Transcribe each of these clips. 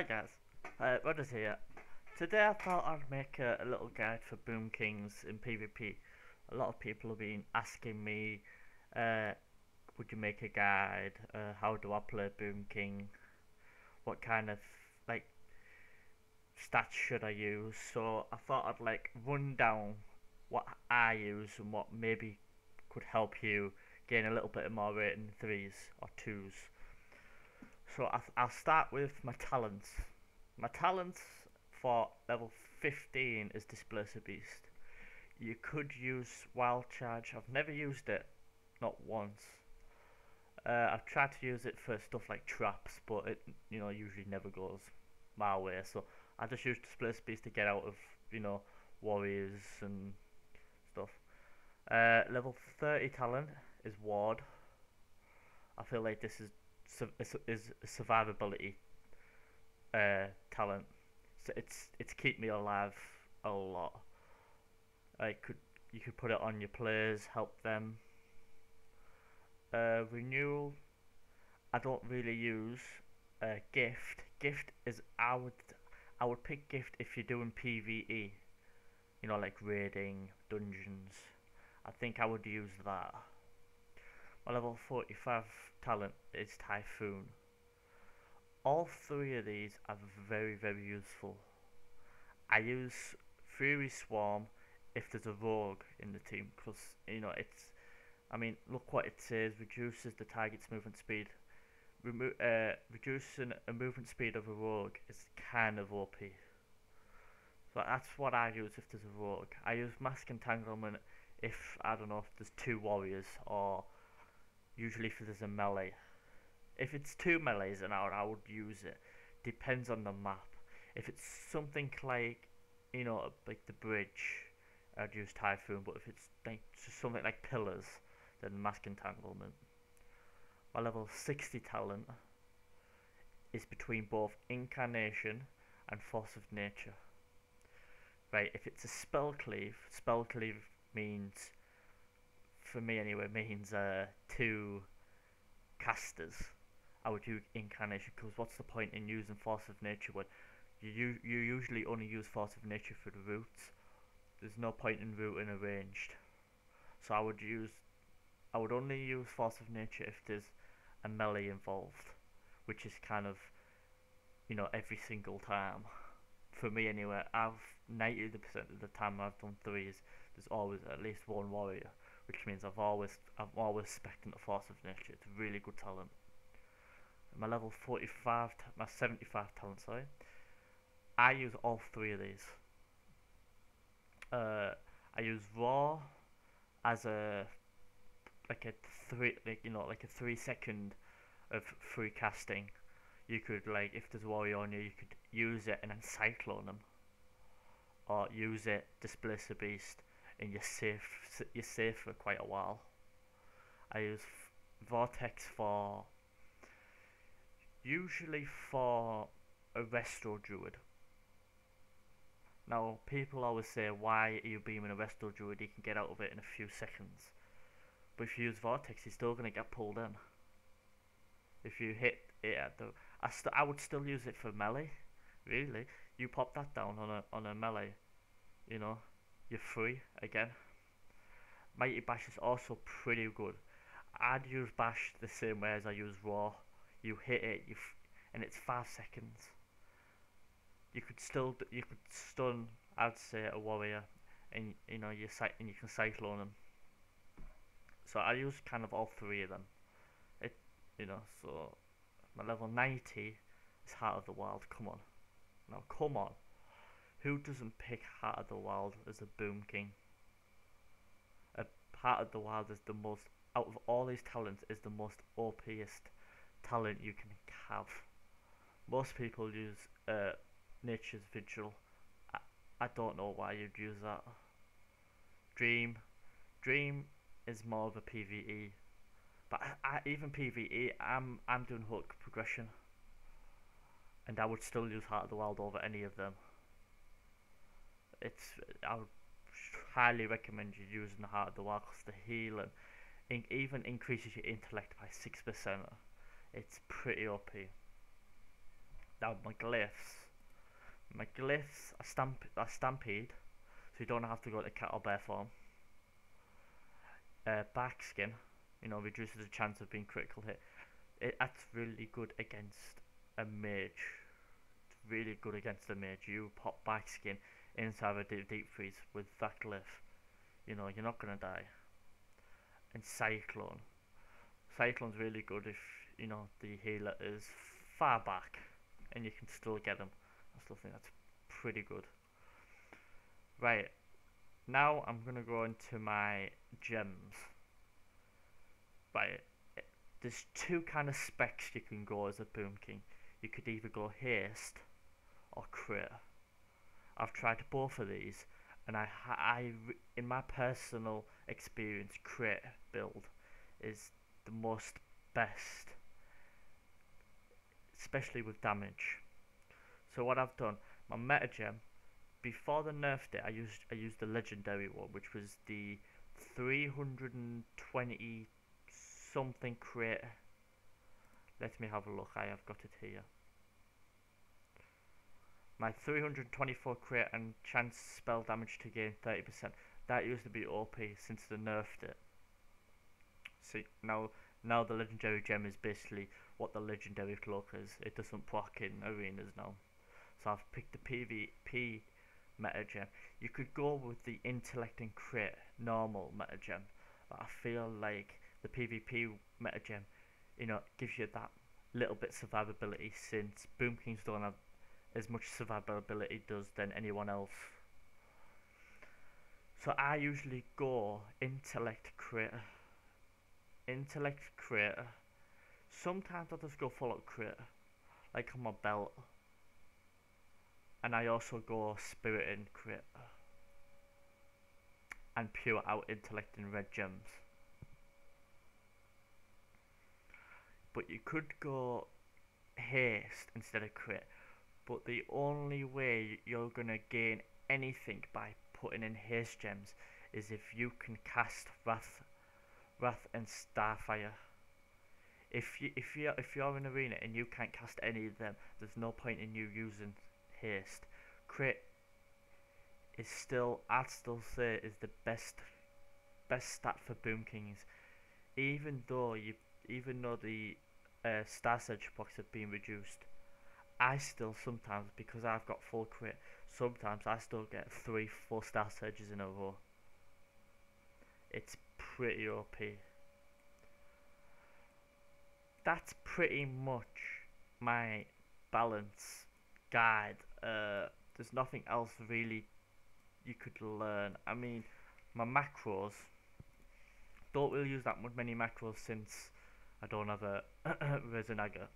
Hi guys, Rodders here. Today I thought I'd make a little guide for Boom Kings in PvP. A lot of people have been asking me, uh, would you make a guide? How do I play Boom King? What kind of like stats should I use? So I thought I'd run down what I use and what maybe could help you gain a little bit more rating threes or twos. So I'll start with my talents. My talents for level 15 is Displacer Beast. You could use Wild Charge. I've never used it, not once. I've tried to use it for stuff like traps, but it usually never goes my way. So I just use Displacer Beast to get out of warriors and stuff. Level 30 talent is Ward. I feel like this is a survivability talent. So it's keep me alive a lot. You could put it on your players, help them. Renewal, I don't really use. Gift, is I would pick gift if you're doing PvE. Like raiding dungeons. I think I would use that. My level 45 talent is Typhoon. All three of these are very useful. I use Fury Swarm if there's a rogue in the team, because look what it says: reduces the target's movement speed. Reducing a movement speed of a rogue is kind of OP. So that's what I use if there's a rogue. I use Mask Entanglement if I don't know if there's two warriors, or usually if there's a melee. If it's two melees and out, I would use it. Depends on the map. If it's something like, like the bridge, I'd use Typhoon. But if it's like something like pillars, then Mask Entanglement. My level 60 talent is between both Incarnation and Force of Nature. Right, if it's a spell cleave means, for me anyway, means two casters. I would use Incarnation, because what's the point in using Force of Nature when you usually only use Force of Nature for the roots? There's no point in rooting a ranged. So I would only use Force of Nature if there's a melee involved, which is kind of every single time. For me anyway, 90% of the time I've done threes, there's always at least one warrior, which means I'm always expecting the Force of Nature. It's a really good talent. My level 45, my 75 talent, sorry. I use all three of these. I use Raw as a like a 3 second of free casting. You could, if there's a warrior on you, you could use it and then cyclone them, or use it Displacer Beast, and you're safe for quite a while. I use Vortex usually for a Resto Druid. Now, people always say, why are you beaming a Resto Druid? You can get out of it in a few seconds. But if you use Vortex, you're still going to get pulled in. If you hit it at the... I would still use it for melee, really. You pop that down on a melee, you're free again. Mighty Bash is also pretty good. I'd use Bash the same way as I use Raw. You hit it, and it's 5 seconds. You could stun, I'd say, a warrior, and you can cyclone them. So I use kind of all three of them. So my level 90 is Heart of the Wild. Come on, now come on. Who doesn't pick Heart of the Wild as a Boom King? Heart of the Wild is the most, out of all these talents, is the most OPest talent you can have. Most people use Nature's Vigil. I don't know why you'd use that. Dream is more of a PvE, but even PvE, I'm doing hook progression, and I would still use Heart of the Wild over any of them. I would highly recommend you using the Heart of the Wild, because the healing even increases your intellect by 6%. It's pretty OP. Now my glyphs. My glyphs are stampede, so you don't have to go to cat or bear form. Bark skin, reduces the chance of being critical hit. That's really good against a mage. It's really good against a mage. You pop bark skin inside a deep freeze with that glyph. You're not gonna die. And cyclone. Cyclone's really good if the healer is far back and you can still get him. I still think that's pretty good. Right, now I'm gonna go into my gems. Right, there's two kind of specs you can go as a Boom King. You could either go haste or crit. I've tried both of these, and in my personal experience, crit build is the most best, especially with damage. So what I've done, my meta gem, before the nerfed it, I used the legendary one, which was the 320 something crit. Let me have a look. I have got it here. My 324 crit and chance spell damage to gain 30%. That used to be OP since they nerfed it. See, now the legendary gem is basically what the legendary cloak is. It doesn't proc in arenas now. So I've picked the PvP meta gem. You could go with the intellect and crit normal meta gem, but I feel like the PvP meta gem, gives you that little bit survivability, since Boom Kings don't have as much survivability does than anyone else. So I usually go intellect crit. Sometimes I'll just go full up crit, like on my belt. And I also go spirit and crit. And pure out intellect and red gems. But you could go haste instead of crit. But the only way you're gonna gain anything by putting in haste gems is if you can cast Wrath and Starfire. If you're in arena and you can't cast any of them, there's no point in you using haste. Crit is I'd still say is the best stat for Boom Kings, even though the Star Surge procs have been reduced. I still sometimes, because I've got full crit, sometimes I still get 3 full Star Surges in a row. It's pretty OP. That's pretty much my balance guide. There's nothing else really you could learn. I mean, my macros, don't really use that many macros since I don't have a Resonaga.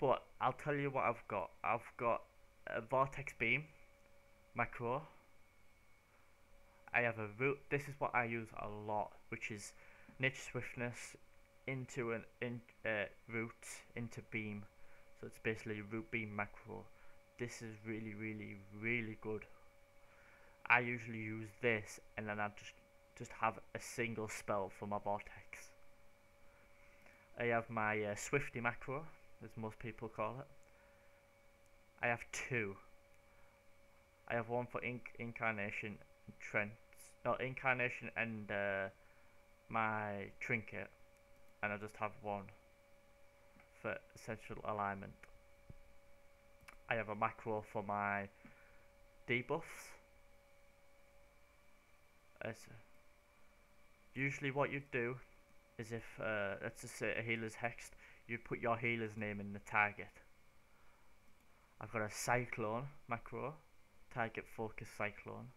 But I'll tell you what I've got. I've got a Vortex Beam macro. I have a root. This is what I use a lot, which is niche swiftness into root into beam. So it's basically root beam macro. This is really good. I usually use this, and then I just have a single spell for my Vortex. I have my Swifty macro, as most people call it. I have 2. I have one for Incarnation and my Trinket, and I just have one for Essential Alignment. I have a macro for my debuffs. Usually what you do is if, let's just say a healer's hexed, you put your healer's name in the target. I've got a Cyclone macro, target focus Cyclone.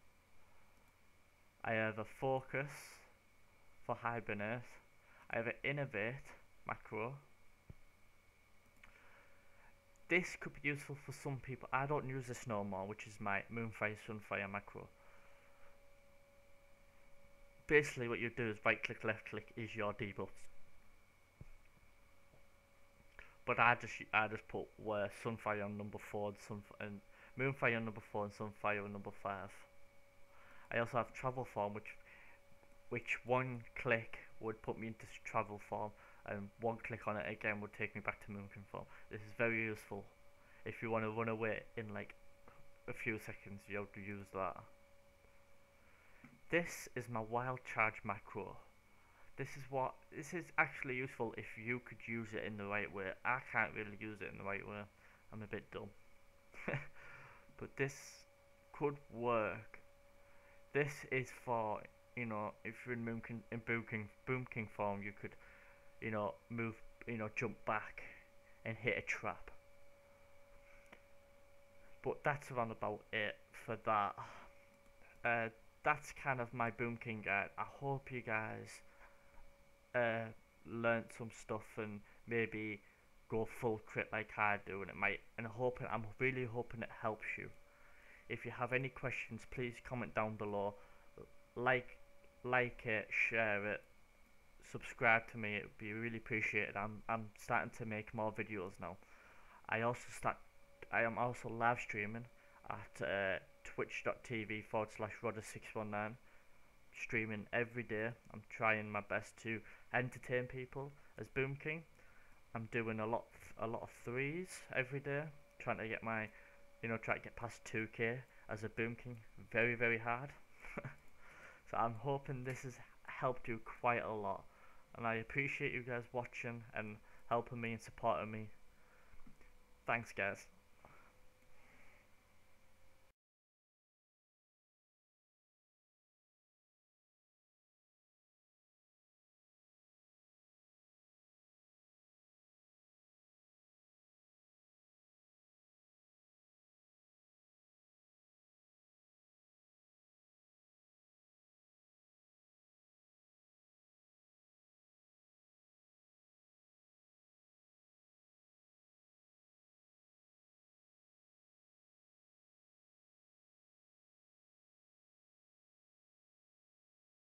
I have a focus for Hibernate. I have an Innovate macro. This could be useful for some people. I don't use this no more, which is my Moonfire Sunfire macro. Basically what you do is right click, left click is your debuffs. But I just put Sunfire on number 4 and Moonfire on number 4 and Sunfire on number 5. I also have Travel Form, which one click would put me into Travel Form, and one click on it again would take me back to Moonking Farm. This is very useful. If you want to run away in like a few seconds, you have to use that. This is my wild charge macro. This is actually useful if you could use it in the right way. I can't really use it in the right way. I'm a bit dumb. But this could work. This is for, you know, if you're in Boom King form, you could, you know, move, you know, jump back and hit a trap. But that's around about it for that. That's kind of my Boom King guide. I hope you guys learnt some stuff and maybe go full crit like I do, and I'm really hoping it helps you. If you have any questions, please comment down below. Like it, share it, subscribe to me. It would be really appreciated. I'm starting to make more videos now. I am also live streaming at twitch.tv/Rodder619, streaming every day. I'm trying my best to entertain people as Boom King. I'm doing a lot of threes every day, trying to get my, you know, try to get past 2k as a Boom King. Very, very hard. So I'm hoping this has helped you quite a lot, and I appreciate you guys watching and helping me and supporting me. Thanks, guys.